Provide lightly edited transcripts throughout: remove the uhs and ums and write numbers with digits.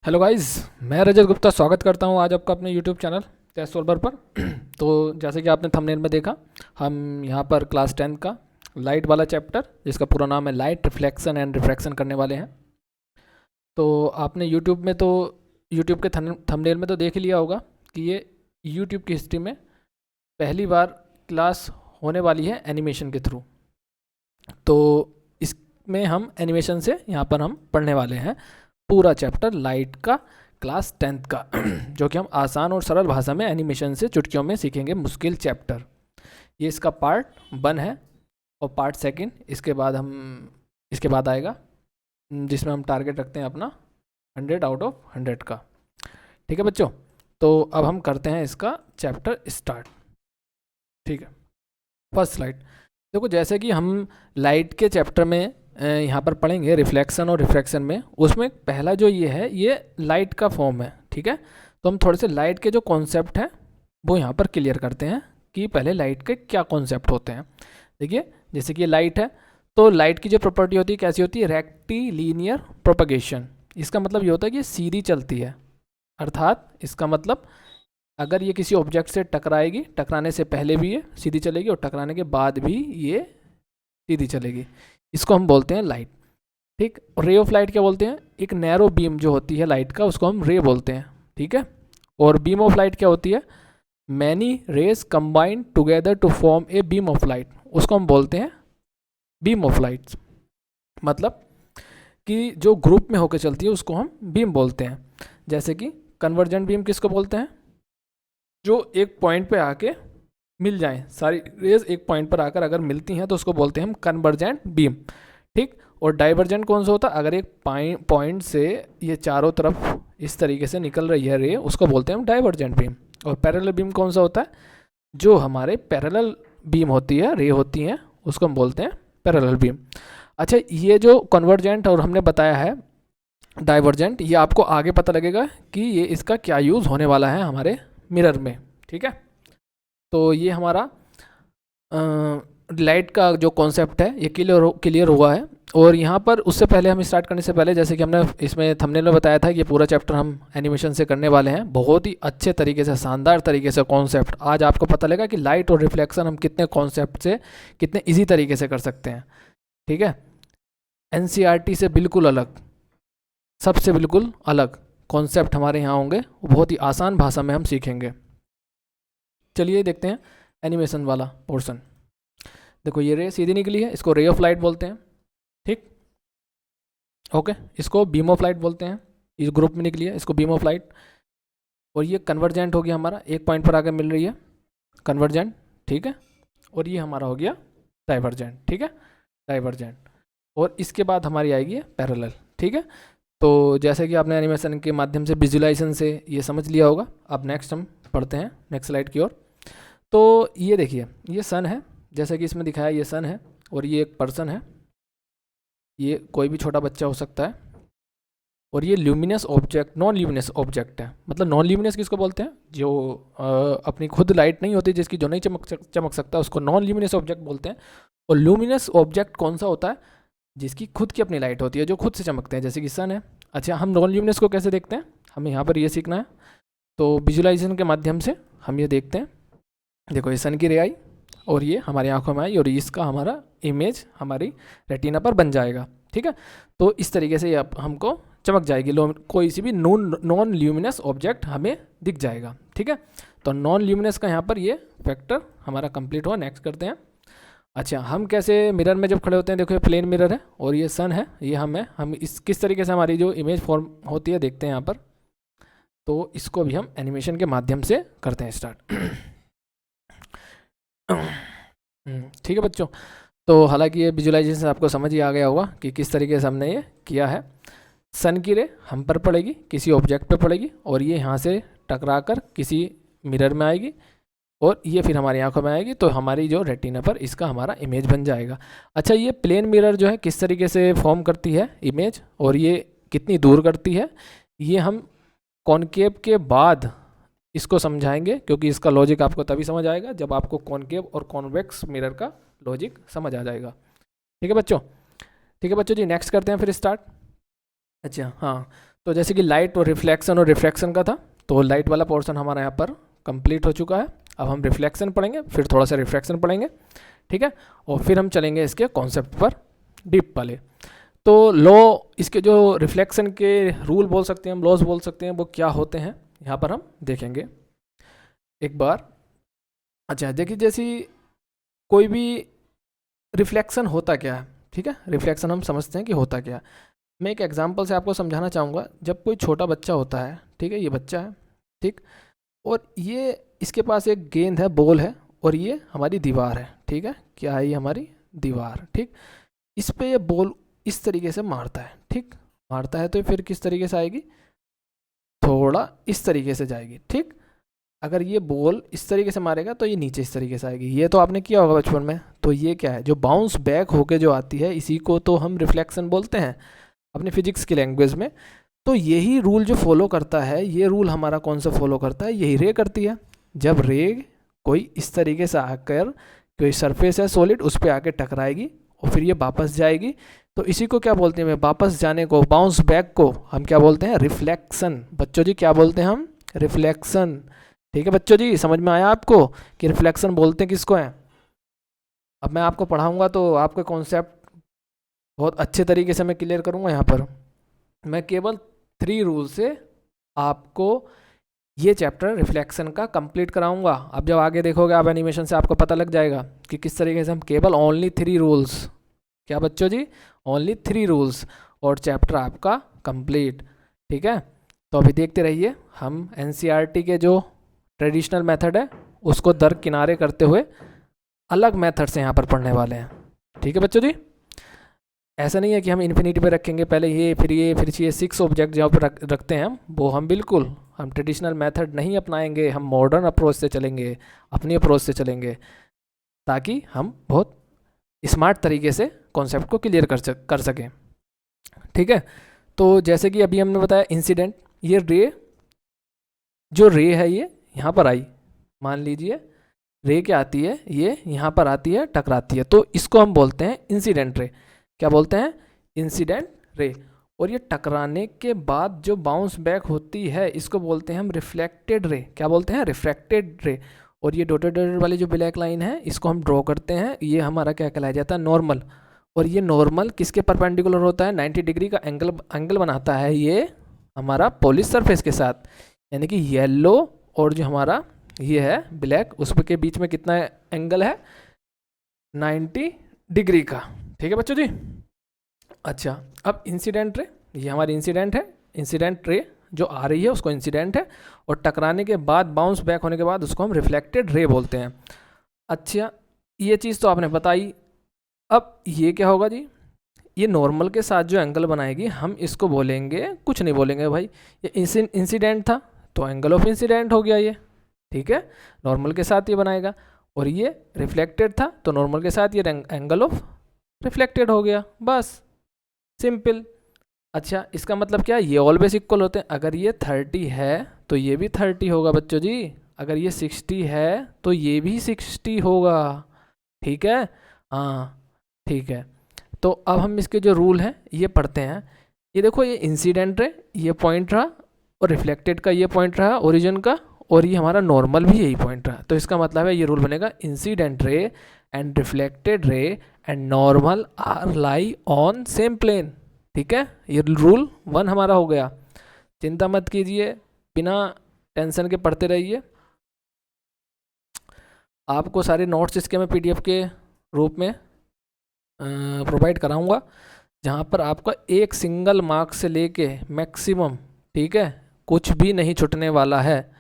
Hello guys, मैं रजत गुप्ता स्वागत करता हूं आज आपका अपने यूट्यूब चैनल टेस्ट सोल्वर पर। तो जैसे कि आपने थंबनेल में देखा, हम यहां पर क्लास 10 का लाइट वाला चैप्टर, जिसका पूरा नाम है लाइट रिफ्लेक्शन एंड रिफ्रैक्शन करने वाले हैं। तो आपने यूट्यूब के थंबनेल में तो देख ही लिया होगा कि ये यूट्यूब की हिस्ट्री में पहली बार क्लास होने वाली है एनिमेशन के थ्रू। तो इसमें हम एनिमेशन से यहाँ पर हम पढ़ने वाले हैं पूरा चैप्टर लाइट का, क्लास 10th का, जो कि हम आसान और सरल भाषा में एनिमेशन से चुटकियों में सीखेंगे मुश्किल चैप्टर। ये इसका पार्ट 1 है और पार्ट 2 इसके बाद आएगा, जिसमें हम टारगेट रखते हैं अपना 100 आउट ऑफ 100 का। ठीक है बच्चों, तो अब हम करते हैं इसका चैप्टर स्टार्ट। ठीक है, फर्स्ट स्लाइड देखो। जैसे कि हम लाइट के चैप्टर में यहाँ पर पढ़ेंगे रिफ्लेक्शन और रिफ्रैक्शन में, उसमें पहला जो ये है ये लाइट का फॉर्म है। ठीक है, तो हम थोड़े से लाइट के जो कॉन्सेप्ट हैं वो यहाँ पर क्लियर करते हैं कि पहले लाइट के क्या कॉन्सेप्ट होते हैं। देखिए, जैसे कि ये लाइट है, तो लाइट की जो प्रॉपर्टी होती है कैसी होती है, रेक्टिलीनियर प्रोपगेशन। इसका मतलब ये होता है कि ये सीधी चलती है, अर्थात इसका मतलब अगर ये किसी ऑब्जेक्ट से टकराएगी, टकराने से पहले भी ये सीधी चलेगी और टकराने के बाद भी ये सीधी चलेगी। इसको हम बोलते हैं लाइट। ठीक, रे ऑफ लाइट क्या बोलते हैं, एक नैरो बीम जो होती है लाइट का, उसको हम रे बोलते हैं। ठीक है, और बीम ऑफ लाइट क्या होती है, many rays combined together to form a beam of light, उसको हम बोलते हैं बीम ऑफ लाइट। मतलब कि जो ग्रुप में होकर चलती है उसको हम बीम बोलते हैं। जैसे कि कन्वर्जेंट बीम किसको बोलते हैं, जो एक पॉइंट पे आके मिल जाएं, सारी रेज एक पॉइंट पर आकर अगर मिलती हैं तो उसको बोलते हैं हम कन्वर्जेंट बीम। ठीक, और डाइवर्जेंट कौन सा होता है, अगर एक पॉइंट से ये चारों तरफ इस तरीके से निकल रही है रे, उसको बोलते हैं हम डाइवर्जेंट बीम। और पैरेलल बीम कौन सा होता है, जो हमारे पैरेलल बीम होती है, रे होती हैं, उसको हम बोलते हैं पैरेलल बीम। अच्छा, ये जो कन्वर्जेंट और हमने बताया है डाइवर्जेंट, ये आपको आगे पता लगेगा कि ये इसका क्या यूज़ होने वाला है हमारे मिरर में। ठीक है, तो ये हमारा लाइट का जो कॉन्सेप्ट है ये क्लियर हुआ है। और यहाँ पर उससे पहले हम स्टार्ट करने से पहले, जैसे कि हमने इसमें थंबनेल में बताया था कि ये पूरा चैप्टर हम एनिमेशन से करने वाले हैं, बहुत ही अच्छे तरीके से, शानदार तरीके से कॉन्सेप्ट आज आपको पता लगा कि लाइट और रिफ्लेक्शन हम कितने कॉन्सेप्ट से कितने ईजी तरीके से कर सकते हैं। ठीक है, एनसीईआरटी से बिल्कुल अलग, सबसे बिल्कुल अलग कॉन्सेप्ट हमारे यहाँ होंगे, बहुत ही आसान भाषा में हम सीखेंगे। चलिए देखते हैं एनिमेशन वाला पोर्शन। देखो, ये रे सीधी निकली है, इसको रे ऑफ लाइट बोलते हैं। ठीक, ओके, इसको बीम ऑफ लाइट बोलते हैं। इस ग्रुप में निकली है, इसको बीम ऑफ लाइट। और ये कन्वर्जेंट हो गया हमारा, एक पॉइंट पर आकर मिल रही है, कन्वर्जेंट। ठीक है, और ये हमारा हो गया डाइवर्जेंट। ठीक है, डाइवर्जेंट। और इसके बाद हमारी आएगी पैरेलल। ठीक है, तो जैसे कि आपने एनिमेशन के माध्यम से, विजुलाइजेशन से ये समझ लिया होगा। अब नेक्स्ट हम पढ़ते हैं नेक्स्ट स्लाइड की ओर। तो ये देखिए, ये सन है, जैसे कि इसमें दिखाया ये सन है, और ये एक पर्सन है, ये कोई भी छोटा बच्चा हो सकता है। और ये luminous object, non luminous object है। मतलब नॉन ल्यूमिनस किसको बोलते हैं, जो अपनी खुद लाइट नहीं होती, जिसकी जो नहीं चमक सकता, उसको नॉन ल्यूमिनस ऑब्जेक्ट बोलते हैं। और ल्यूमिनस ऑब्जेक्ट कौन सा होता है, जिसकी खुद की अपनी लाइट होती है, जो खुद से चमकते हैं, जैसे कि सन है। अच्छा, हम नॉन ल्यूमिनस को कैसे देखते हैं, हमें यहाँ पर ये सीखना है। तो विजुलाइजेशन के माध्यम से हम ये देखते हैं। देखो, ये सन की रे आई और ये हमारी आंखों में आई, और इसका हमारा इमेज हमारी रेटिना पर बन जाएगा। ठीक है, तो इस तरीके से ये हमको चमक जाएगी, कोई सी भी नॉन ल्यूमिनस ऑब्जेक्ट हमें दिख जाएगा। ठीक है, तो नॉन ल्यूमिनस का यहाँ पर ये फैक्टर हमारा कंप्लीट हुआ। नेक्स्ट करते हैं। अच्छा, हम कैसे मिरर में जब खड़े होते हैं, देखो ये प्लेन मिरर है और ये सन है, ये हम इस किस तरीके से हमारी जो इमेज फॉर्म होती है देखते हैं यहाँ पर। तो इसको भी हम एनिमेशन के माध्यम से करते हैं स्टार्ट। ठीक है बच्चों, तो हालांकि ये विजुलाइजेशन आपको समझ ही आ गया होगा कि किस तरीके से हमने ये किया है। सन की रे हम पर पड़ेगी, किसी ऑब्जेक्ट पे पड़ेगी, और ये यहाँ से टकरा कर किसी मिरर में आएगी, और ये फिर हमारी आंखों में आएगी, तो हमारी जो रेटिना पर इसका हमारा इमेज बन जाएगा। अच्छा, ये प्लेन मिरर जो है किस तरीके से फॉर्म करती है इमेज, और ये कितनी दूर करती है, ये हम कॉनकेव के बाद इसको समझाएंगे, क्योंकि इसका लॉजिक आपको तभी समझ आएगा जब आपको कॉनकेव और कॉन्वेक्स मिरर का लॉजिक समझ आ जाएगा। ठीक है बच्चों, ठीक है बच्चों जी, नेक्स्ट करते हैं फिर स्टार्ट। अच्छा हाँ, तो जैसे कि लाइट और रिफ्लेक्शन का था, तो लाइट वाला पोर्शन हमारा यहाँ पर कंप्लीट हो चुका है। अब हम रिफ्लेक्शन पढ़ेंगे, फिर थोड़ा सा रिफ्रैक्शन पढ़ेंगे, ठीक है, और फिर हम चलेंगे इसके कॉन्सेप्ट पर डीप वाले। तो लॉ, इसके जो रिफ्लेक्शन के रूल बोल सकते हैं हम, लॉज बोल सकते हैं, वो क्या होते हैं यहाँ पर हम देखेंगे एक बार। अच्छा देखिए, जैसी कोई भी रिफ्लेक्शन होता क्या है, ठीक है, रिफ्लेक्शन हम समझते हैं कि होता क्या है। मैं एक एग्जांपल से आपको समझाना चाहूँगा। जब कोई छोटा बच्चा होता है, ठीक है, ये बच्चा है, ठीक, और ये इसके पास एक गेंद है, बॉल है, और ये हमारी दीवार है, ठीक है, क्या है ये हमारी दीवार, ठीक। इस पे ये बॉल इस तरीके से मारता है, ठीक, मारता है तो फिर किस तरीके से आएगी, थोड़ा इस तरीके से जाएगी, ठीक। अगर ये बॉल इस तरीके से मारेगा तो ये नीचे इस तरीके से आएगी। ये तो आपने किया होगा बचपन में। तो ये क्या है, जो बाउंस बैक होके जो आती है, इसी को तो हम रिफ्लेक्शन बोलते हैं अपने फिजिक्स की लैंग्वेज में। तो यही रूल जो फॉलो करता है, ये रूल हमारा कौन सा फॉलो करता है, यही रे करती है। जब रे कोई इस तरीके से आकर कोई सरफेस है सॉलिड, उस पर आके टकराएगी और फिर ये वापस जाएगी, तो इसी को क्या बोलते हैं, वापस जाने को, बाउंस बैक को हम क्या बोलते हैं, रिफ्लेक्शन। बच्चों जी क्या बोलते हैं हम, रिफ्लेक्शन। ठीक है बच्चों जी, समझ में आया आपको कि रिफ्लेक्शन बोलते हैं किसको है। अब मैं आपको पढ़ाऊंगा तो आपके कॉन्सेप्ट बहुत अच्छे तरीके से मैं क्लियर करूंगा। यहाँ पर मैं केवल 3 रूल से आपको ये चैप्टर रिफ्लेक्शन का कंप्लीट कराऊंगा। अब जब आगे देखोगे आप एनिमेशन से, आपको पता लग जाएगा कि किस तरीके से हम केवल ओनली 3 रूल्स, क्या बच्चों जी, ओनली 3 रूल्स, और चैप्टर आपका कंप्लीट। ठीक है, तो अभी देखते रहिए। हम एनसीईआरटी के जो ट्रेडिशनल मेथड है उसको दरकिनारे करते हुए अलग मेथड से यहाँ पर पढ़ने वाले हैं। ठीक है बच्चों जी, ऐसा नहीं है कि हम इन्फिनिटी पे रखेंगे पहले ये फिर ये 6 ऑब्जेक्ट जहाँ पर रखते हैं वो हम बिल्कुल हम ट्रेडिशनल मेथड नहीं अपनाएंगे। हम मॉडर्न अप्रोच से चलेंगे, अपनी अप्रोच से चलेंगे, ताकि हम बहुत स्मार्ट तरीके से कॉन्सेप्ट को क्लियर कर सकें। ठीक है, तो जैसे कि अभी हमने बताया इंसिडेंट, ये रे, जो रे है ये यहाँ पर आई, मान लीजिए रे क्या आती है, ये यहाँ पर आती है, टकराती है, तो इसको हम बोलते हैं इंसिडेंट रे। क्या बोलते हैं, इंसिडेंट रे। और ये टकराने के बाद जो बाउंस बैक होती है इसको बोलते हैं हम रिफ्लेक्टेड रे। क्या बोलते हैं, रिफ्लेक्टेड रे। और ये डॉटेड वाली जो ब्लैक लाइन है इसको हम ड्रॉ करते हैं, ये हमारा क्या कहलाया जाता है, नॉर्मल। और ये नॉर्मल किसके परपेंडिकुलर होता है, 90 डिग्री का एंगल बनाता है ये हमारा पॉलिश सरफेस के साथ। यानी कि येलो और जो हमारा ये है ब्लैक, उसके बीच में कितना एंगल है, 90 डिग्री का। ठीक है बच्चों जी। अच्छा, अब इंसिडेंट रे, ये हमारी इंसिडेंट है, इंसिडेंट रे जो आ रही है उसको इंसिडेंट है, और टकराने के बाद बाउंस बैक होने के बाद उसको हम रिफ्लेक्टेड रे बोलते हैं। अच्छा, ये चीज़ तो आपने बताई। अब ये क्या होगा जी, ये नॉर्मल के साथ जो एंगल बनाएगी हम इसको बोलेंगे, कुछ नहीं बोलेंगे भाई, ये इंसिडेंट था तो एंगल ऑफ इंसिडेंट हो गया ये। ठीक है, नॉर्मल के साथ ये बनाएगा। और ये रिफ्लेक्टेड था तो नॉर्मल के साथ ये एंगल ऑफ रिफ्लेक्टेड हो गया, बस सिंपल। अच्छा, इसका मतलब क्या है, ये ऑलवेज इक्वल होते हैं। अगर ये 30 है तो ये भी 30 होगा बच्चों जी, अगर ये 60 है तो ये भी 60 होगा। ठीक है, हाँ ठीक है। तो अब हम इसके जो रूल हैं ये पढ़ते हैं। ये देखो, ये इंसिडेंट रे ये पॉइंट रहा, और रिफ्लेक्टेड का ये पॉइंट रहा ओरिजिन का, और ये हमारा नॉर्मल भी यही पॉइंट रहा। तो इसका मतलब है ये रूल बनेगा, incident ray and reflected ray and normal are lie on same plane. ठीक है, ये रूल 1 हमारा हो गया। चिंता मत कीजिए, बिना टेंशन के पढ़ते रहिए। आपको सारे नोट्स इसके मैं PDF के रूप में प्रोवाइड कराऊंगा, जहाँ पर आपका एक सिंगल मार्क से लेके मैक्सिमम, ठीक है, कुछ भी नहीं छूटने वाला है,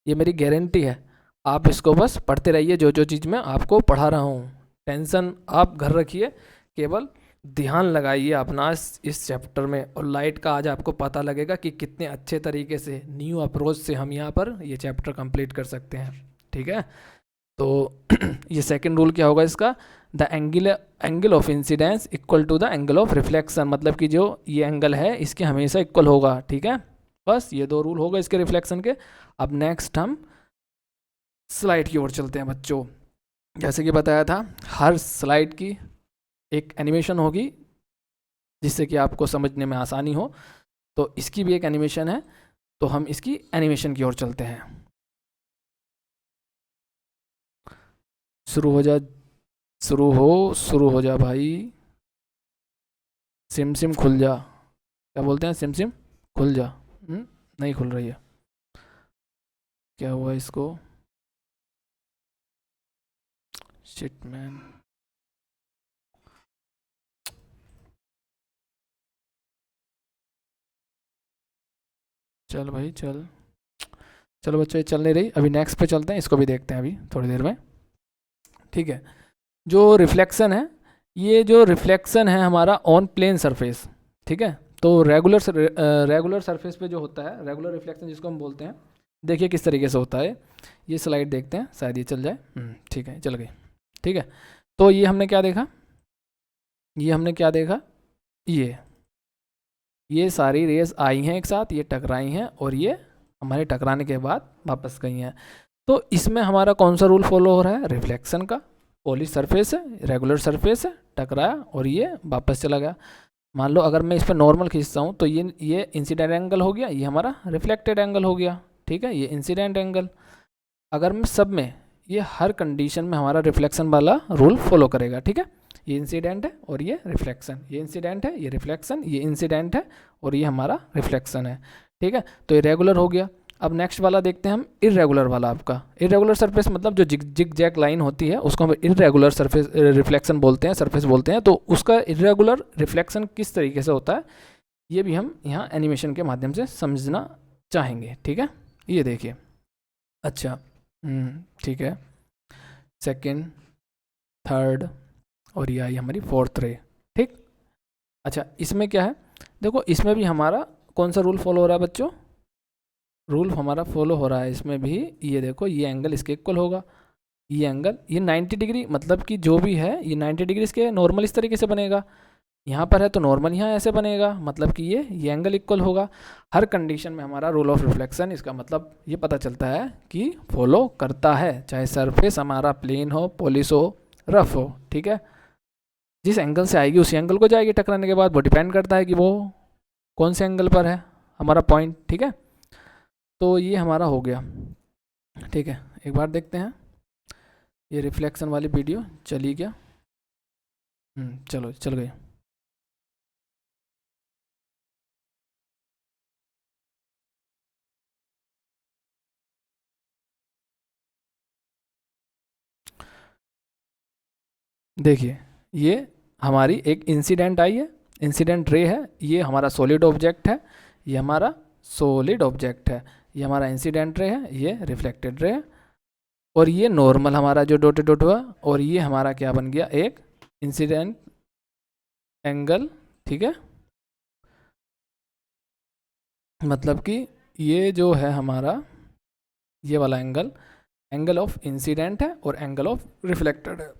ये मेरी गारंटी है। आप इसको बस पढ़ते रहिए, जो जो चीज़ मैं आपको पढ़ा रहा हूँ। टेंशन आप घर रखिए, केवल ध्यान लगाइए अपना इस चैप्टर में। और लाइट का आज आपको पता लगेगा कि कितने अच्छे तरीके से न्यू अप्रोच से हम यहाँ पर ये चैप्टर कंप्लीट कर सकते हैं। ठीक है, तो ये सेकंड रूल क्या होगा इसका, the angle of incidence equal to the angle of reflection, मतलब कि जो ये एंगल है इसके हमेशा इक्वल होगा। ठीक है, बस ये 2 रूल होगा इसके रिफ्लेक्शन के। अब नेक्स्ट हम स्लाइड की ओर चलते हैं बच्चों। जैसे कि बताया था, हर स्लाइड की एक एनिमेशन होगी जिससे कि आपको समझने में आसानी हो। तो इसकी भी एक एनिमेशन है, तो हम इसकी एनिमेशन की ओर चलते हैं। शुरू हो जा, शुरू हो जा भाई। सिम सिम खुल जा, क्या बोलते हैं, सिम सिम खुल जा। नहीं खुल रही है, क्या हुआ इसको, शिट मैन। चल भाई चल, चलो बच्चों ये चल नहीं रही, अभी नेक्स्ट पे चलते हैं, इसको भी देखते हैं अभी थोड़ी देर में। ठीक है, जो रिफ्लेक्शन है, ये जो रिफ्लेक्शन है हमारा ऑन प्लेन सरफेस। ठीक है, तो रेगुलर सरफेस पे जो होता है रेगुलर रिफ्लेक्शन जिसको हम बोलते हैं, देखिए किस तरीके से होता है। ये स्लाइड देखते हैं, शायद ये चल जाए। ठीक है, चल गई। ठीक है, तो ये हमने क्या देखा, ये सारी रेस आई हैं एक साथ, ये टकराई हैं और ये हमारे टकराने के बाद वापस गई हैं। तो इसमें हमारा कौन सा रूल फॉलो हो रहा है, रिफ्लेक्शन का। पॉलिश सरफेस है, रेगुलर सरफेस है, टकराया और ये वापस चला गया। मान लो अगर मैं इस पर नॉर्मल खींचता हूँ तो ये इंसिडेंट एंगल हो गया, ये हमारा रिफ्लेक्टेड एंगल हो गया। ठीक है, ये इंसिडेंट एंगल। अगर मैं सब में, ये हर कंडीशन में हमारा रिफ्लेक्शन वाला रूल फॉलो करेगा। ठीक है, ये इंसिडेंट है और ये रिफ्लेक्शन, ये इंसिडेंट है, ये रिफ्लेक्शन, ये इंसिडेंट है और ये हमारा रिफ्लेक्शन है। ठीक है, तो ये रेगुलर हो गया। अब नेक्स्ट वाला देखते हैं हम, इरेगुलर वाला। आपका इरेगुलर सरफेस मतलब जो जिग जैक लाइन होती है उसको हम इरेगुलर सरफेस रिफ्लेक्शन बोलते हैं, सरफेस बोलते हैं। तो उसका इरेगुलर रिफ्लेक्शन किस तरीके से होता है, ये भी हम यहाँ एनिमेशन के माध्यम से समझना चाहेंगे। ठीक है, ये देखिए। अच्छा, ठीक है, सेकेंड, थर्ड और ये आई हमारी फोर्थ रे। ठीक, अच्छा इसमें क्या है, देखो इसमें भी हमारा कौन सा रूल फॉलो हो रहा है बच्चों, रूल हमारा फॉलो हो रहा है इसमें भी। ये देखो, ये एंगल इसके इक्वल होगा, ये एंगल, ये 90 डिग्री, मतलब कि जो भी है ये 90 डिग्री इसके नॉर्मल इस तरीके से बनेगा। यहाँ पर है तो नॉर्मल यहाँ ऐसे बनेगा, मतलब कि ये एंगल इक्वल होगा। हर कंडीशन में हमारा रूल ऑफ रिफ्लेक्शन, इसका मतलब ये पता चलता है कि फॉलो करता है, चाहे सरफेस हमारा प्लेन हो, पॉलिश हो, रफ हो। ठीक है, जिस एंगल से आएगी उसी एंगल को जाएगी टकराने के बाद, वो डिपेंड करता है कि वो कौन से एंगल पर है हमारा पॉइंट। ठीक है, तो ये हमारा हो गया। ठीक है, एक बार देखते हैं, ये रिफ्लेक्शन वाली वीडियो चली क्या, चलो चल गई। देखिए, ये हमारी एक इंसिडेंट आई है, इंसिडेंट रे है, ये हमारा सॉलिड ऑब्जेक्ट है, ये हमारा सॉलिड ऑब्जेक्ट है, ये हमारा इंसिडेंट रे है, ये रिफ्लेक्टेड रे है, और ये नॉर्मल हमारा जो डॉटेड डॉट हुआ, और ये हमारा क्या बन गया, एक इंसिडेंट एंगल। ठीक है, मतलब कि ये जो है हमारा ये वाला एंगल, एंगल ऑफ इंसिडेंट है और एंगल ऑफ रिफ्लेक्टेड है।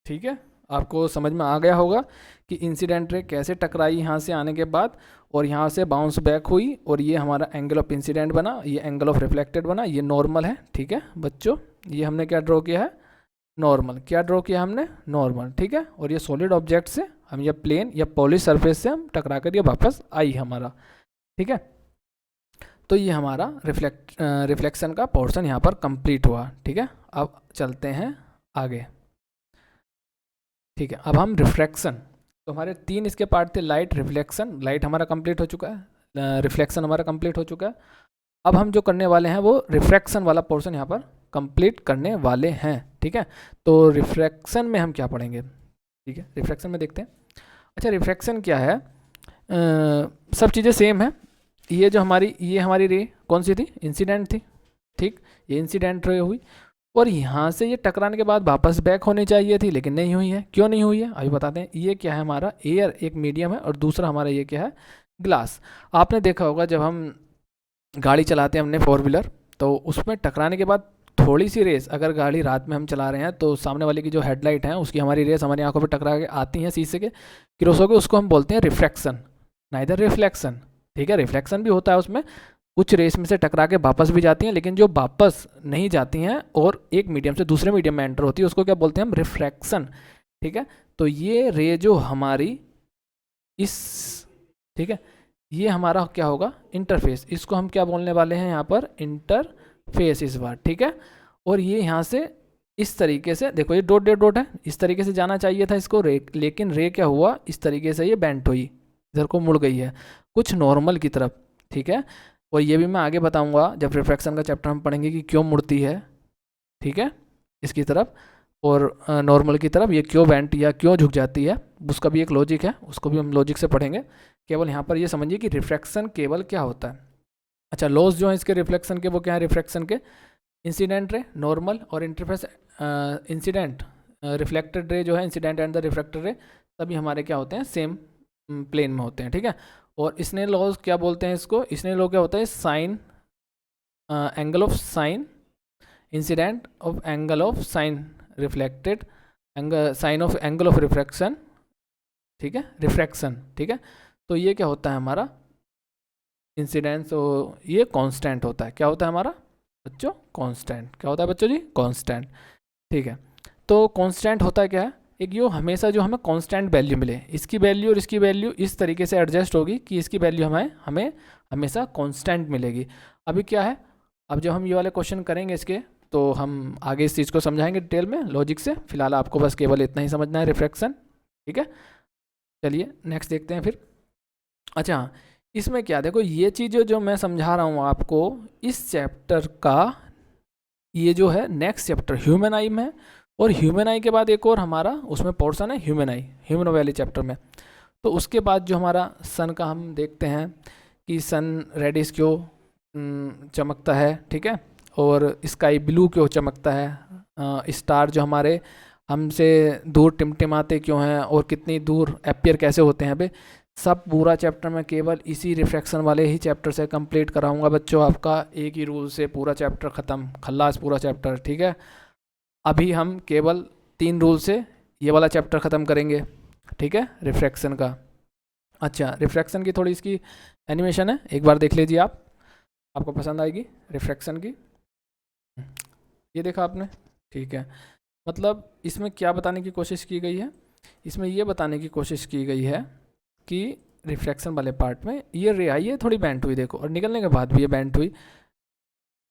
ठीक है, आपको समझ में आ गया होगा कि इंसिडेंट रे कैसे टकराई यहाँ से आने के बाद और यहाँ से बाउंस बैक हुई, और ये हमारा एंगल ऑफ इंसिडेंट बना, ये एंगल ऑफ रिफ्लेक्टेड बना, ये नॉर्मल है। ठीक है बच्चों, ये हमने क्या ड्रॉ किया है, नॉर्मल। क्या ड्रॉ किया हमने, नॉर्मल। ठीक है, और ये सॉलिड ऑब्जेक्ट से हम ये प्लेन या पॉलिश सरफेस से हम टकरा कर ये वापस आई हमारा। ठीक है, तो ये हमारा रिफ्लेक्शन का पोर्शन यहाँ पर कंप्लीट हुआ। ठीक है, अब चलते हैं आगे। ठीक है, अब हम रिफ्रैक्शन, तो हमारे 3 इसके पार्ट थे, लाइट, रिफ्लेक्शन, लाइट हमारा कंप्लीट हो चुका है, रिफ्लेक्शन हमारा कंप्लीट हो चुका है। अब हम जो करने वाले हैं वो रिफ्रैक्शन वाला पोर्शन यहाँ पर कंप्लीट करने वाले हैं। ठीक है, तो रिफ्रैक्शन में हम क्या पढ़ेंगे, ठीक है रिफ्रैक्शन में देखते हैं। अच्छा, रिफ्रैक्शन क्या है, सब चीज़ें सेम है। ये जो हमारी रे कौन सी थी, इंसिडेंट थी। ठीक, ये इंसिडेंट रे हुई, और यहाँ से ये टकराने के बाद वापस बैक होनी चाहिए थी, लेकिन नहीं हुई है। क्यों नहीं हुई है अभी बताते हैं। ये क्या है, हमारा एयर एक मीडियम है, और दूसरा हमारा ये क्या है, ग्लास। आपने देखा होगा जब हम गाड़ी चलाते हैं हमने 4 व्हीलर, तो उसमें टकराने के बाद थोड़ी सी रेस, अगर गाड़ी रात में हम चला रहे हैं तो सामने वाले की जो हेडलाइट है उसकी हमारी रेस हमारी आंखों पर टकरा के आती है शीशे के किरोसों के, उसको हम बोलते हैं रिफ्रैक्शन, नाइदर रिफ्लेक्शन। ठीक है, रिफ्लेक्शन भी होता है उसमें, कुछ रेस में से टकरा के वापस भी जाती हैं, लेकिन जो वापस नहीं जाती हैं और एक मीडियम से दूसरे मीडियम में एंटर होती है उसको क्या बोलते हैं हम, रिफ्रैक्शन। ठीक है, तो ये रे जो हमारी इस, ठीक है, ये हमारा क्या होगा, इंटरफेस। इसको हम क्या बोलने वाले हैं यहाँ पर, इंटरफेस इस बार, ठीक है। और ये यहाँ से इस तरीके से, देखो ये डॉट डॉट डॉट है, इस तरीके से जाना चाहिए था इसको रे, लेकिन रे क्या हुआ, इस तरीके से ये बेंट हुई, इधर को मुड़ गई है कुछ नॉर्मल की तरफ, ठीक है। और ये भी मैं आगे बताऊंगा जब रिफ्रैक्शन का चैप्टर हम पढ़ेंगे कि क्यों मुड़ती है, ठीक है, इसकी तरफ और नॉर्मल की तरफ ये क्यों बेंट या क्यों झुक जाती है, उसका भी एक लॉजिक है, उसको भी हम लॉजिक से पढ़ेंगे। केवल यहाँ पर ये समझिए कि रिफ्रैक्शन केवल क्या होता है। अच्छा, लॉस जो है इसके रिफ्लेक्शन के वो क्या है, रिफ्रैक्शन के इंसिडेंट रे, नॉर्मल और इंटरफेस, इंसिडेंट रिफ्लेक्टेड रे जो है, incident and the reflected ray सभी हमारे क्या होते हैं, सेम प्लेन में होते हैं, ठीक है। और स्नेल लॉज क्या बोलते हैं इसको, स्नेल लॉ क्या होता है, sine angle of sine incident of angle of sine reflected angle, sine of angle of refraction, ठीक है, रिफ्रैक्शन, ठीक है। तो ये क्या होता है हमारा इंसिडेंस, ये कांस्टेंट होता है, क्या होता है हमारा बच्चों, कांस्टेंट, क्या होता है बच्चों जी, कांस्टेंट, ठीक है। तो कांस्टेंट होता है क्या है, एक यो हमेशा जो हमें कांस्टेंट वैल्यू मिले, इसकी वैल्यू और इसकी वैल्यू इस तरीके से एडजस्ट होगी कि इसकी वैल्यू हमें हमेशा कांस्टेंट मिलेगी। अभी क्या है, अब जब हम ये वाले क्वेश्चन करेंगे इसके, तो हम आगे इस चीज़ को समझाएंगे डिटेल में लॉजिक से, फिलहाल आपको बस केवल इतना ही समझना है, रिफ्रैक्शन, ठीक है। चलिए नेक्स्ट देखते हैं फिर। अच्छा, इसमें क्या, देखो ये चीज़ जो मैं समझा रहा हूँ आपको, इस चैप्टर का ये जो है नेक्स्ट चैप्टर ह्यूमन आई में, और ह्यूमन आई के बाद एक और हमारा उसमें पोर्शन है ह्यूमन आई, ह्यूमन वैली चैप्टर में। तो उसके बाद जो हमारा सन का हम देखते हैं कि सन रेडिश क्यों चमकता है, ठीक है, और स्काई ब्लू क्यों चमकता है, स्टार जो हमारे हमसे दूर टिमटिमाते क्यों हैं और कितनी दूर अपीयर कैसे होते हैं, अभी सब पूरा चैप्टर मैं केवल इसी रिफ्रैक्शन वाले ही चैप्टर से कंप्लीट कराऊंगा बच्चों। आपका एक ही रूल से पूरा चैप्टर ख़त्म, खल्लास पूरा चैप्टर, ठीक है। अभी हम केवल 3 रूल से ये वाला चैप्टर ख़त्म करेंगे, ठीक है, रिफ्रैक्शन का। अच्छा, रिफ्रैक्शन की थोड़ी इसकी एनिमेशन है, एक बार देख लीजिए आप, आपको पसंद आएगी रिफ्रैक्शन की। ये देखा आपने, ठीक है। मतलब इसमें क्या बताने की कोशिश की गई है, इसमें ये बताने की कोशिश की गई है कि रिफ्रैक्शन वाले पार्ट में ये रे आई है थोड़ी बेंट हुई, देखो, और निकलने के बाद भी ये बेंट हुई,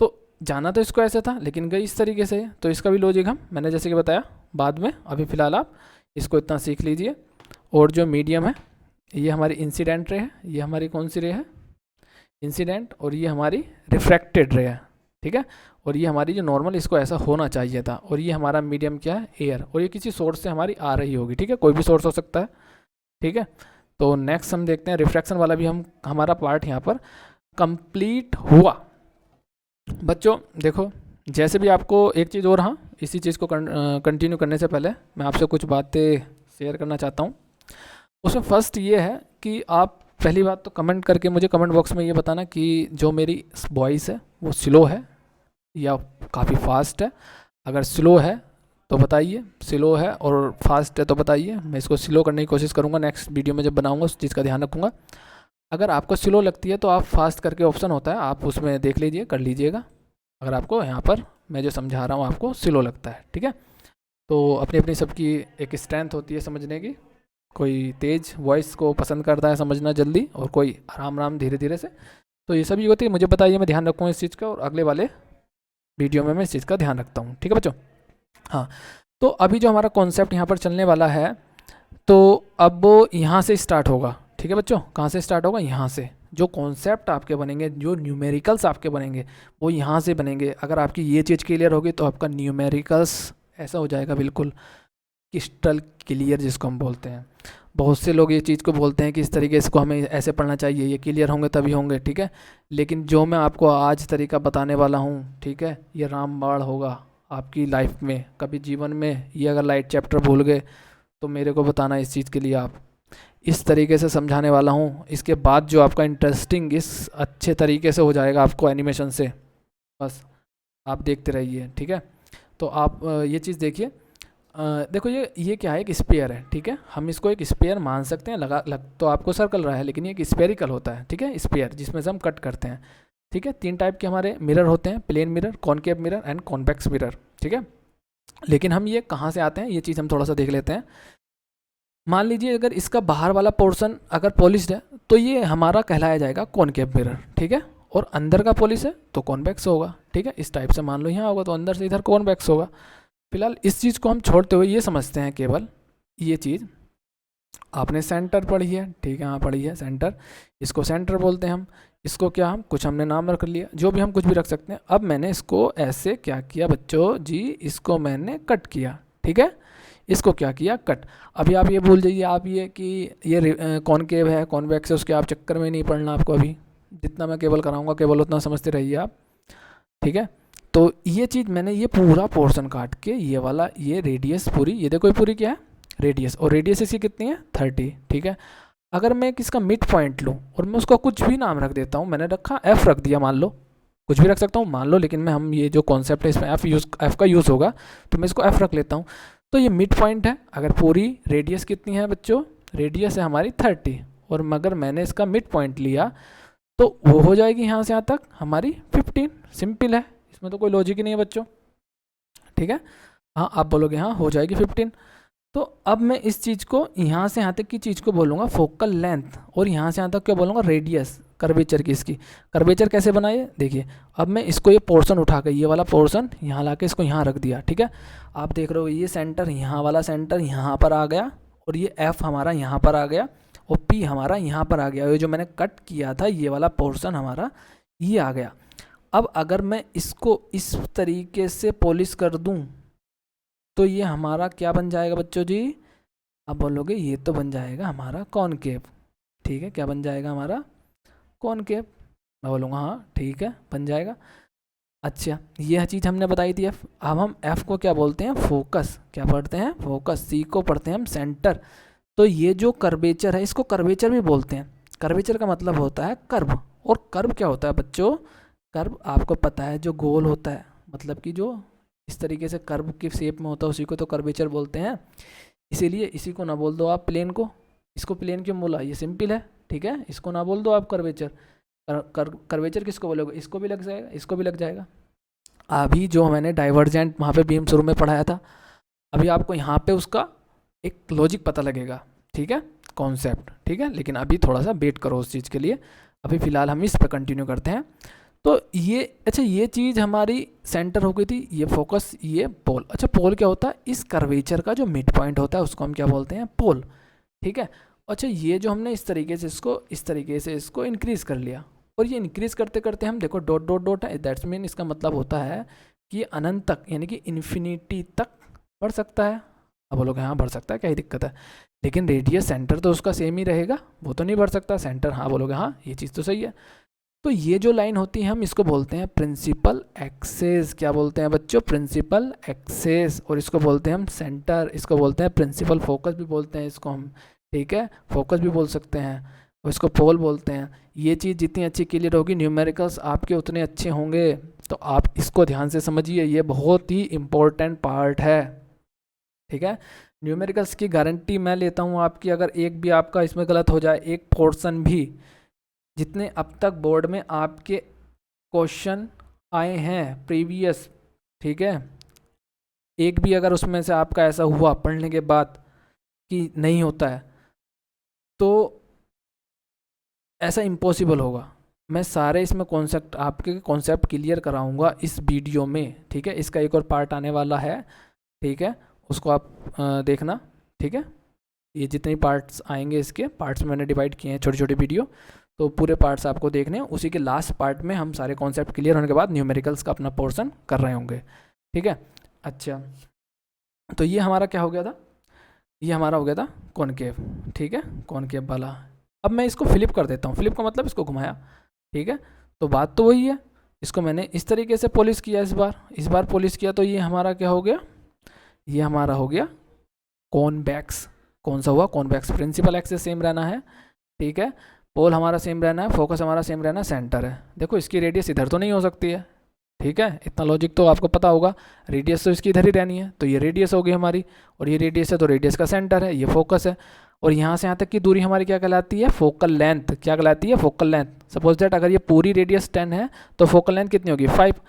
तो जाना तो इसको ऐसे था लेकिन गई इस तरीके से। तो इसका भी लॉजिक मैंने जैसे कि बताया बाद में, अभी फ़िलहाल आप इसको इतना सीख लीजिए। और जो मीडियम है ये हमारी इंसिडेंट रे है, ये हमारी कौन सी रे है, इंसिडेंट, और ये हमारी रिफ्रैक्टेड रे है, ठीक है। और ये हमारी जो नॉर्मल, इसको ऐसा होना चाहिए था। और ये हमारा मीडियम क्या है, एयर, और ये किसी सोर्स से हमारी आ रही होगी, ठीक है, कोई भी सोर्स हो सकता है, ठीक है। तो नेक्स्ट हम देखते हैं रिफ्रैक्शन वाला भी हमारा पार्ट यहाँ पर कंप्लीट हुआ बच्चों। देखो जैसे भी आपको एक चीज़ और, हाँ, इसी चीज़ को कंटिन्यू करने से पहले मैं आपसे कुछ बातें शेयर करना चाहता हूँ। उसमें फर्स्ट ये है कि आप पहली बात तो कमेंट करके मुझे कमेंट बॉक्स में ये बताना कि जो मेरी वॉइस है वो स्लो है या काफ़ी फास्ट है। अगर स्लो है तो बताइए, स्लो है और फास्ट है तो बताइए, मैं इसको स्लो करने की कोशिश करूँगा, नेक्स्ट वीडियो में जब बनाऊँगा उस चीज़ का ध्यान रखूँगा। अगर आपको स्लो लगती है तो आप फास्ट करके ऑप्शन होता है, आप उसमें देख लीजिए, कर लीजिएगा, अगर आपको यहाँ पर मैं जो समझा रहा हूँ आपको स्लो लगता है, ठीक है। तो अपनी अपनी सबकी एक स्ट्रेंथ होती है समझने की, कोई तेज़ वॉइस को पसंद करता है समझना जल्दी, और कोई आराम आराम धीरे धीरे से। तो ये सभी होती है, मुझे बताइए, मैं ध्यान रखूँ इस चीज़ का, और अगले वाले वीडियो में मैं इस चीज़ का ध्यान रखता हूँ, ठीक है बच्चों। हाँ, तो अभी जो हमारा कॉन्सेप्ट यहाँ पर चलने वाला है, तो अब वो यहाँ से स्टार्ट होगा, ठीक है बच्चों। कहाँ से स्टार्ट होगा, यहाँ से। जो कॉन्सेप्ट आपके बनेंगे, जो न्यूमेरिकल्स आपके बनेंगे वो यहाँ से बनेंगे। अगर आपकी ये चीज़ क्लियर होगी तो आपका न्यूमेरिकल्स ऐसा हो जाएगा बिल्कुल क्रिस्टल क्लियर, जिसको हम बोलते हैं। बहुत से लोग ये चीज़ को बोलते हैं कि इस तरीके से को हमें ऐसे पढ़ना चाहिए, ये क्लियर होंगे तभी होंगे, ठीक है। लेकिन जो मैं आपको आज तरीका बताने वाला हूँ, ठीक है, ये रामबाण होगा आपकी लाइफ में। कभी जीवन में ये अगर लाइट चैप्टर भूल गए तो मेरे को बताना इस चीज़ के लिए, आप इस तरीके से समझाने वाला हूँ। इसके बाद जो आपका इंटरेस्टिंग इस अच्छे तरीके से हो जाएगा आपको एनिमेशन से, बस आप देखते रहिए, ठीक है। तो आप ये चीज़ देखिए, देखो ये क्या है, एक स्पेयर है, ठीक है, हम इसको एक स्पेयर मान सकते हैं। तो आपको सर्कल रहा है लेकिन ये एक स्पेरिकल होता है, ठीक है, स्पेयर जिसमें से हम कट करते हैं, ठीक है। 3 टाइप के हमारे मिरर होते हैं, plane mirror, concave mirror and convex mirror, ठीक है। लेकिन हम ये कहाँ से आते हैं, ये चीज़ हम थोड़ा सा देख लेते हैं। मान लीजिए अगर इसका बाहर वाला पोर्शन अगर पॉलिश्ड है तो ये हमारा कहलाया जाएगा कॉनकेव मिरर, ठीक है, और अंदर का पॉलिश है तो कॉन्वेक्स होगा, ठीक है। इस टाइप से मान लो यहाँ होगा तो अंदर से इधर कॉन्वेक्स होगा। फिलहाल इस चीज़ को हम छोड़ते हुए ये समझते हैं केवल ये चीज़ आपने सेंटर पढ़ी है, ठीक है, हाँ पढ़ी है सेंटर, इसको सेंटर बोलते हैं हम। इसको क्या हम कुछ हमने नाम रख लिया, जो भी हम कुछ भी रख सकते हैं। अब मैंने इसको ऐसे क्या किया बच्चों जी, इसको मैंने कट किया, ठीक है, इसको क्या किया कट। अभी आप ये भूल जाइए आप ये कि ये कॉनकेव है कॉन्वेक्स है, उसके आप चक्कर में नहीं पढ़ना आपको, अभी जितना मैं केवल कराऊंगा केवल उतना समझते रहिए आप, ठीक है। तो ये चीज़ मैंने ये पूरा पोर्शन काट के ये वाला ये रेडियस पूरी, ये देखो ये पूरी क्या है रेडियस, और रेडियस इसकी कितनी है 30, ठीक है। अगर मैं किसका मिड पॉइंट लूँ और मैं उसका कुछ भी नाम रख देता हूँ, मैंने रखा एफ़ रख दिया, मान लो कुछ भी रख सकता हूँ मान लो, लेकिन मैं हम ये जो कॉन्सेप्ट है इसमें एफ़ का यूज़ होगा तो मैं इसको एफ़ रख लेता हूँ। तो ये मिड पॉइंट है। अगर पूरी रेडियस कितनी है बच्चों, रेडियस है हमारी 30, और मगर मैंने इसका मिड पॉइंट लिया तो वो हो जाएगी यहाँ से यहाँ तक हमारी 15। सिंपल है, इसमें तो कोई लॉजिक ही नहीं है बच्चों, ठीक है। हाँ आप बोलोगे हाँ हो जाएगी 15। तो अब मैं इस चीज़ को यहाँ से यहाँ तक की चीज़ को बोलूँगा फोकल लेंथ, और यहाँ से यहाँ तक क्या बोलूँगा रेडियस, कर्वेचर की। इसकी कर्वेचर कैसे बनाए देखिए, अब मैं इसको ये पोर्शन उठा के ये वाला पोर्शन यहाँ ला के इसको यहाँ रख दिया, ठीक है। आप देख रहे हो ये सेंटर, यहाँ वाला सेंटर यहाँ पर आ गया, और ये एफ हमारा यहाँ पर आ गया, और पी हमारा यहाँ पर आ गया। ये जो मैंने कट किया था ये वाला पोर्शन हमारा ये आ गया। अब अगर मैं इसको इस तरीके से पॉलिश कर दूँ तो ये हमारा क्या बन जाएगा बच्चों जी, अब बोलोगे ये तो बन जाएगा हमारा कॉनकेव, ठीक है, क्या बन जाएगा हमारा कॉनकेव। मैं बोलूँगा हाँ ठीक है बन जाएगा। अच्छा यह चीज़ हमने बताई थी एफ। अब हम एफ को क्या बोलते हैं फोकस, क्या पढ़ते हैं फोकस। सी को पढ़ते हैं हम सेंटर। तो ये जो कर्वेचर है इसको कर्वेचर भी बोलते हैं। कर्वेचर का मतलब होता है कर्व, और कर्व क्या होता है बच्चों, कर्व आपको पता है जो गोल होता है, मतलब कि जो इस तरीके से कर्व की शेप में होता है उसी को तो कर्वेचर बोलते हैं। इसीलिए इसी को ना बोल दो आप प्लेन को, इसको प्लेन क्यों बोला, ये सिंपल है, ठीक है। इसको ना बोल दो आप कर्वेचर, कर्वेचर किसको बोलोगे, इसको भी लग जाएगा इसको भी लग जाएगा। अभी जो मैंने डाइवर्जेंट वहाँ पे बीम शुरू में पढ़ाया था, अभी आपको यहाँ पे उसका एक लॉजिक पता लगेगा, ठीक है, कॉन्सेप्ट, ठीक है। लेकिन अभी थोड़ा सा वेट करो उस चीज़ के लिए, अभी फ़िलहाल हम इस पर कंटिन्यू करते हैं। तो ये अच्छा ये चीज़ हमारी सेंटर हो गई थी, ये फोकस ये पोल। अच्छा पोल क्या होता है, इस कर्वेचर का जो मिड पॉइंट होता है उसको हम क्या बोलते हैं पोल, ठीक है। अच्छा ये जो हमने इस तरीके से इसको इंक्रीज़ कर लिया, और ये इंक्रीज़ करते करते हम देखो डॉट डॉट डॉट है, दैट्स मीन इसका मतलब होता है कि अनंत तक यानी कि इन्फिनिटी तक बढ़ सकता है। अब बोलोगे हाँ बढ़ सकता है क्या ही दिक्कत है, लेकिन रेडियस सेंटर तो उसका सेम ही रहेगा, वो तो नहीं बढ़ सकता सेंटर। हाँ बोलोगे हाँ ये चीज़ तो सही है। तो ये जो लाइन होती है हम इसको बोलते हैं प्रिंसिपल एक्सेस। क्या बोलते हैं बच्चों, प्रिंसिपल एक्सेस। और इसको बोलते हैं हम सेंटर, इसको बोलते हैं प्रिंसिपल फोकस भी बोलते हैं इसको हम, ठीक है, फोकस भी बोल सकते हैं, और इसको पोल बोलते हैं। ये चीज़ जितनी अच्छी क्लियर होगी, न्यूमेरिकल्स आपके उतने अच्छे होंगे। तो आप इसको ध्यान से समझिए, ये बहुत ही इम्पोर्टेंट पार्ट है, ठीक है। न्यूमेरिकल्स की गारंटी मैं लेता हूँ आपकी, अगर एक भी आपका इसमें गलत हो जाए, एक पोर्शन भी, जितने अब तक बोर्ड में आपके क्वेश्चन आए हैं प्रीवियस, ठीक है, एक भी अगर उसमें से आपका ऐसा हुआ पढ़ने के बाद कि नहीं होता है तो ऐसा इम्पॉसिबल होगा। मैं सारे इसमें कॉन्सेप्ट आपके कॉन्सेप्ट क्लियर कराऊंगा इस वीडियो में, ठीक है। इसका एक और पार्ट आने वाला है, ठीक है, उसको आप देखना, ठीक है। ये जितने पार्ट्स आएंगे इसके पार्ट्स में मैंने डिवाइड किए हैं छोटी छोटी वीडियो, तो पूरे पार्ट्स आपको देखने हैं। उसी के लास्ट पार्ट में हम सारे कॉन्सेप्ट क्लियर होने के बाद न्यूमेरिकल्स का अपना पोर्शन कर रहे होंगे, ठीक है। अच्छा तो ये हमारा क्या हो गया था, ये हमारा हो गया था कॉनकेव, ठीक है, कॉनकेव वाला। अब मैं इसको फ्लिप कर देता हूँ, फ्लिप का मतलब इसको घुमाया, ठीक है। तो बात तो वही है, इसको मैंने इस तरीके से पॉलिश किया, इस बार पॉलिश किया, तो ये हमारा क्या हो गया, ये हमारा हो गया कॉन्वेक्स। कौन सा हुआ कॉन्वेक्स। प्रिंसिपल एक्सेस सेम रहना है, ठीक है, पोल हमारा सेम रहना है, फोकस हमारा सेम रहना है, सेंटर है। देखो इसकी रेडियस इधर तो नहीं हो सकती है, ठीक है, इतना लॉजिक तो आपको पता होगा, रेडियस तो इसकी इधर ही रहनी है, तो ये रेडियस होगी हमारी, और ये रेडियस है तो रेडियस का सेंटर है, ये फोकस है। और यहाँ से यहाँ तक की दूरी हमारी क्या कहलाती है, फोकल लेंथ। क्या कहलाती है, फोकल लेंथ। सपोज दैट अगर ये पूरी रेडियस 10 है तो फोकल लेंथ कितनी होगी 5।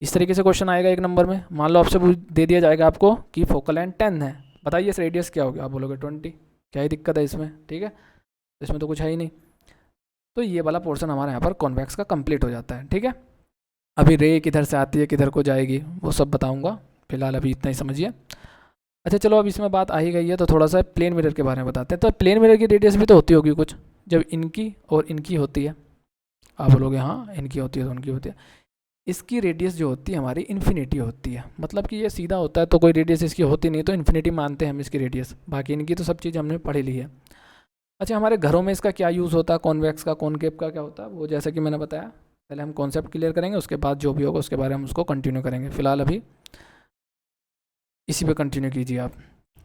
इस तरीके से क्वेश्चन आएगा एक नंबर में, मान लो आपसे दे दिया जाएगा आपको कि फोकल लेंथ 10 है, बताइए इस रेडियस क्या होगी, आप बोलोगे 20, क्या ही दिक्कत है इसमें, ठीक है, इसमें तो कुछ है ही नहीं। तो ये वाला पोर्शन हमारे यहाँ पर कॉन्वेक्स का कंप्लीट हो जाता है, ठीक है। अभी रे किधर से आती है किधर को जाएगी वो सब बताऊँगा, फिलहाल अभी इतना ही समझिए। अच्छा चलो, अब इसमें बात आ ही गई है तो थोड़ा सा प्लेन मिरर के बारे में बताते हैं। तो प्लेन मिरर की रेडियस भी तो होती होगी कुछ, जब इनकी और इनकी होती है, आप बोलोगे हाँ इनकी होती है तो उनकी होती है। इसकी रेडियस जो होती है हमारी इन्फिनिटी होती है, मतलब कि ये सीधा होता है तो कोई रेडियस इसकी होती नहीं, तो इन्फिनिटी मानते हैं हम इसकी रेडियस। बाकी इनकी तो सब चीज़ हमने पढ़ी ली है। अच्छा, हमारे घरों में इसका क्या यूज़ होता है, कॉन्वेक्स का कॉनकेव का क्या होता है, वो जैसा कि मैंने बताया, पहले हम कॉन्सेप्ट क्लियर करेंगे, उसके बाद जो भी होगा उसके बारे में हम उसको कंटिन्यू करेंगे। फिलहाल अभी इसी पे कंटिन्यू कीजिए आप।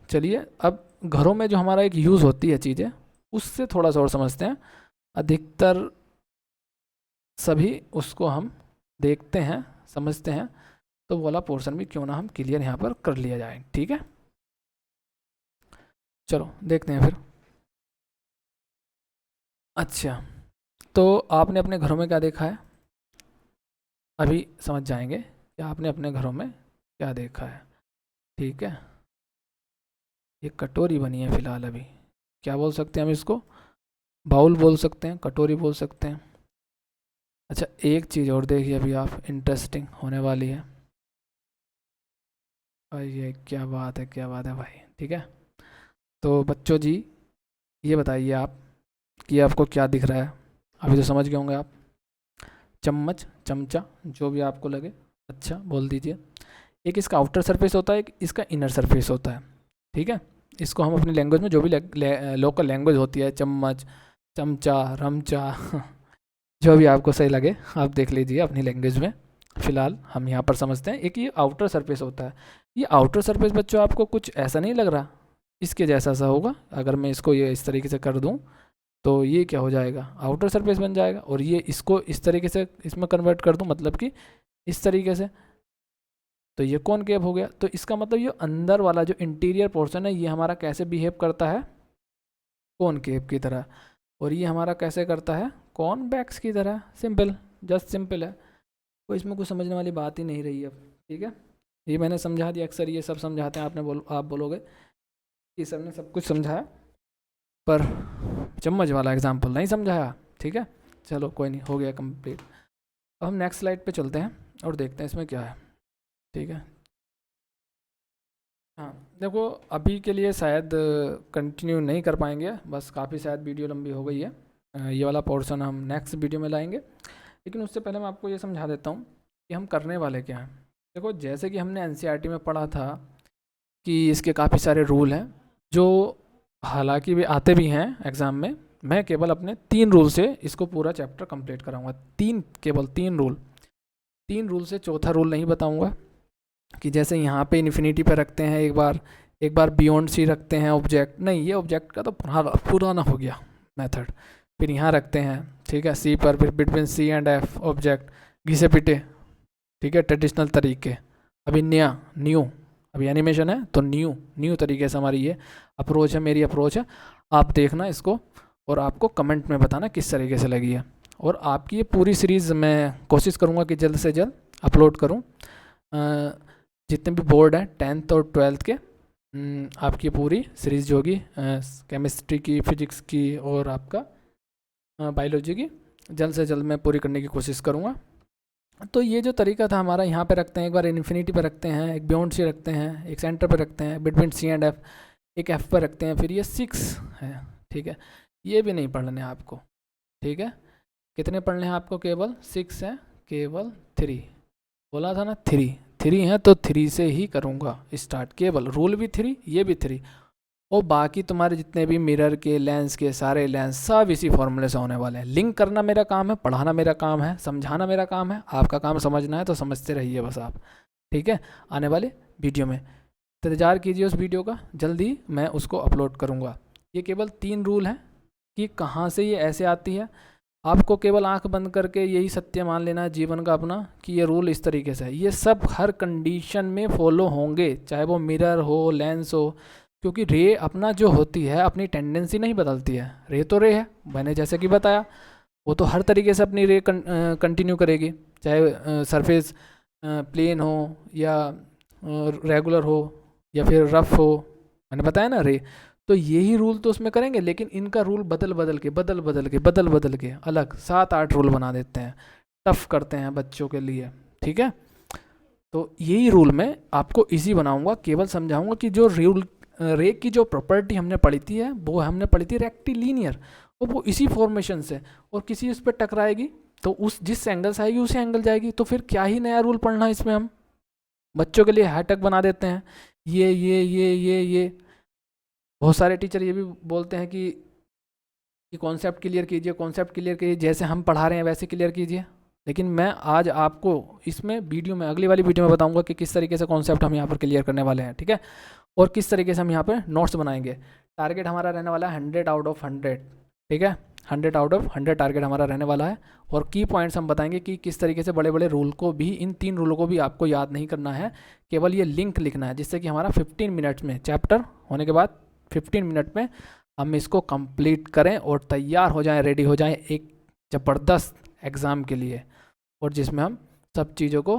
चलिए, अब घरों में जो हमारा एक यूज़ होती है चीज़ें, उससे थोड़ा सा और समझते हैं। अधिकतर सभी उसको हम देखते हैं समझते हैं, तो वो वाला पोर्शन भी क्यों ना हम क्लियर यहाँ पर कर लिया जाए, ठीक है। चलो देखते हैं फिर। अच्छा, तो आपने अपने घरों में क्या देखा है, अभी समझ जाएंगे कि आपने अपने घरों में क्या देखा है, ठीक है। एक कटोरी बनी है फिलहाल, अभी क्या बोल सकते हैं हम इसको, बाउल बोल सकते हैं, कटोरी बोल सकते हैं। अच्छा, एक चीज़ और देखिए अभी आप, इंटरेस्टिंग होने वाली है। और ये क्या बात है, क्या बात है भाई, ठीक है। तो बच्चों जी, ये बताइए आप कि आपको क्या दिख रहा है, अभी तो समझ गए होंगे आप। चम्मच, चमचा, जो भी आपको लगे, अच्छा बोल दीजिए। एक इसका आउटर सरफेस होता है, एक इसका इनर सरफेस होता है, ठीक है। इसको हम अपनी लैंग्वेज में जो भी लोकल लैंग्वेज होती है, चम्मच, चमचा, रमचा जो भी आपको सही लगे आप देख लीजिए अपनी लैंग्वेज में। फ़िलहाल हम यहाँ पर समझते हैं, एक ये आउटर सरफेस होता है। ये आउटर सरफेस बच्चों आपको कुछ ऐसा नहीं लग रहा, इसके जैसा सा होगा। अगर मैं इसको ये इस तरीके से कर दूँ तो ये क्या हो जाएगा, आउटर सरफेस बन जाएगा। और ये इसको इस तरीके से इसमें कन्वर्ट कर दूँ, मतलब कि इस तरीके से, तो ये कॉनकेव हो गया। तो इसका मतलब ये अंदर वाला जो इंटीरियर पोर्शन है ये हमारा कैसे बिहेव करता है, कॉनकेव की तरह। और ये हमारा कैसे करता है, कॉन्वेक्स की तरह। सिंपल, जस्ट सिंपल है, कोई इसमें कुछ समझने वाली बात ही नहीं रही अब, ठीक है। ये मैंने समझा दिया, अक्सर ये सब समझाते हैं, आप बोलोगे कि सर ने सब कुछ समझाया पर चम्मच वाला एग्जाम्पल नहीं समझाया, ठीक है। चलो कोई नहीं, हो गया कंप्लीट। अब हम नेक्स्ट स्लाइड पे चलते हैं और देखते हैं इसमें क्या है, ठीक है। हाँ देखो, अभी के लिए शायद कंटिन्यू नहीं कर पाएंगे, बस काफ़ी शायद वीडियो लंबी हो गई है। ये वाला पोर्शन हम नेक्स्ट वीडियो में लाएंगे, लेकिन उससे पहले मैं आपको ये समझा देता हूँ कि हम करने वाले क्या हैं। देखो, जैसे कि हमने एनसीईआरटी में पढ़ा था कि इसके काफ़ी सारे रूल हैं, जो हालांकि भी आते भी हैं एग्ज़ाम में। मैं केवल अपने 3 रूल से इसको पूरा चैप्टर कंप्लीट कराऊंगा। केवल 3 रूल से चौथा रूल नहीं बताऊंगा। कि जैसे यहाँ पे इन्फिनिटी पे रखते हैं एक बार बियॉन्ड सी रखते हैं ऑब्जेक्ट, नहीं ये ऑब्जेक्ट का तो पुराना हो गया मेथड। फिर यहाँ रखते हैं, ठीक है, सी पर, फिर between C and F object घिसे पिटे, ठीक है, ट्रेडिशनल तरीके। अभी न्यू अभी एनिमेशन है तो न्यू तरीके से हमारी ये अप्रोच है, मेरी अप्रोच है। आप देखना इसको और आपको कमेंट में बताना किस तरीके से लगी है। और आपकी ये पूरी सीरीज़ मैं कोशिश करूँगा कि जल्द से जल्द अपलोड करूँ। जितने भी बोर्ड हैं 10th और 12th के, आपकी पूरी सीरीज़ जो होगी केमिस्ट्री की, फिजिक्स की और आपका बायोलॉजी की, जल्द से जल्द मैं पूरी करने की कोशिश करूँगा। तो ये जो तरीका था हमारा, यहाँ पे रखते हैं, एक बार इन्फिनिटी पे रखते हैं, एक बियॉन्ड सी रखते हैं, एक सेंटर पे रखते हैं, बिटवीन सी एंड एफ, एक एफ पर रखते हैं, फिर ये 6 है, ठीक है। ये भी नहीं पढ़ने हैं आपको, ठीक है। कितने पढ़ने हैं आपको, केवल 6 हैं, केवल 3 बोला था ना, 3 हैं तो 3 से ही करूँगा स्टार्ट। केवल रूल भी 3, ये भी 3, और बाकी तुम्हारे जितने भी मिरर के, लेंस के, सारे लेंस सब इसी फॉर्मूले से होने वाले हैं। लिंक करना मेरा काम है, पढ़ाना मेरा काम है, समझाना मेरा काम है, आपका काम समझना है तो समझते रहिए बस आप, ठीक है। आने वाले वीडियो में इंतज़ार कीजिए उस वीडियो का, जल्दी मैं उसको अपलोड करूँगा। ये केवल 3 रूल हैं कि कहाँ से ये ऐसे आती है। आपको केवल आंख बंद करके यही सत्य मान लेना है जीवन का अपना कि ये रूल इस तरीके से है। ये सब हर कंडीशन में फॉलो होंगे, चाहे वो मिरर हो, लेंस हो, क्योंकि रे अपना जो होती है अपनी टेंडेंसी नहीं बदलती है। रे तो रे है, मैंने जैसे कि बताया, वो तो हर तरीके से अपनी रे कंटिन्यू करेगी, चाहे सरफेस प्लेन हो या रेगुलर हो या फिर रफ हो, मैंने बताया ना रे। तो तो यही रूल तो उसमें करेंगे, लेकिन इनका रूल बदल बदल के अलग 7-8 रूल बना देते हैं, टफ करते हैं बच्चों के लिए, ठीक है। तो यही रूल मैं आपको इजी बनाऊंगा, केवल समझाऊंगा कि जो रूल रे की जो प्रॉपर्टी हमने पढ़ी थी है वो हमने पढ़ी थी रेक्टिलीनियर, और वो इसी फॉर्मेशन से, और किसी उस पर टकराएगी तो उस जिस एंगल से आएगी उसी एंगल जाएगी। तो फिर क्या ही नया रूल पढ़ना है इसमें, हम बच्चों के लिए हाईटेक बना देते हैं। ये बहुत सारे टीचर ये भी बोलते हैं कि कॉन्सेप्ट क्लियर कीजिए, कॉन्सेप्ट क्लियर कीजिए, जैसे हम पढ़ा रहे हैं वैसे क्लियर कीजिए। लेकिन मैं आज आपको इसमें वीडियो में, अगली वाली वीडियो में बताऊंगा कि किस तरीके से कॉन्सेप्ट हम यहाँ पर क्लियर करने वाले हैं, ठीक है, और किस तरीके से हम यहाँ पर नोट्स बनाएंगे। टारगेट हमारा रहने वाला है 100 आउट ऑफ 100, ठीक है, 100 आउट ऑफ 100 टारगेट हमारा रहने वाला है। और की पॉइंट्स हम बताएंगे कि किस तरीके से बड़े बड़े रूल को भी, इन 3 रूलों को भी आपको याद नहीं करना है, केवल ये लिंक लिखना है, जिससे कि हमारा 15 मिनट्स में, चैप्टर होने के बाद 15 मिनट में हम इसको कंप्लीट करें और तैयार हो जाएं, रेडी हो जाएं एक ज़बरदस्त एग्ज़ाम के लिए, और जिसमें हम सब चीज़ों को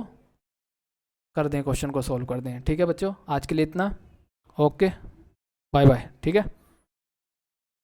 कर दें, क्वेश्चन को सॉल्व कर दें। ठीक है बच्चों, आज के लिए इतना, ओके, बाय बाय, ठीक है।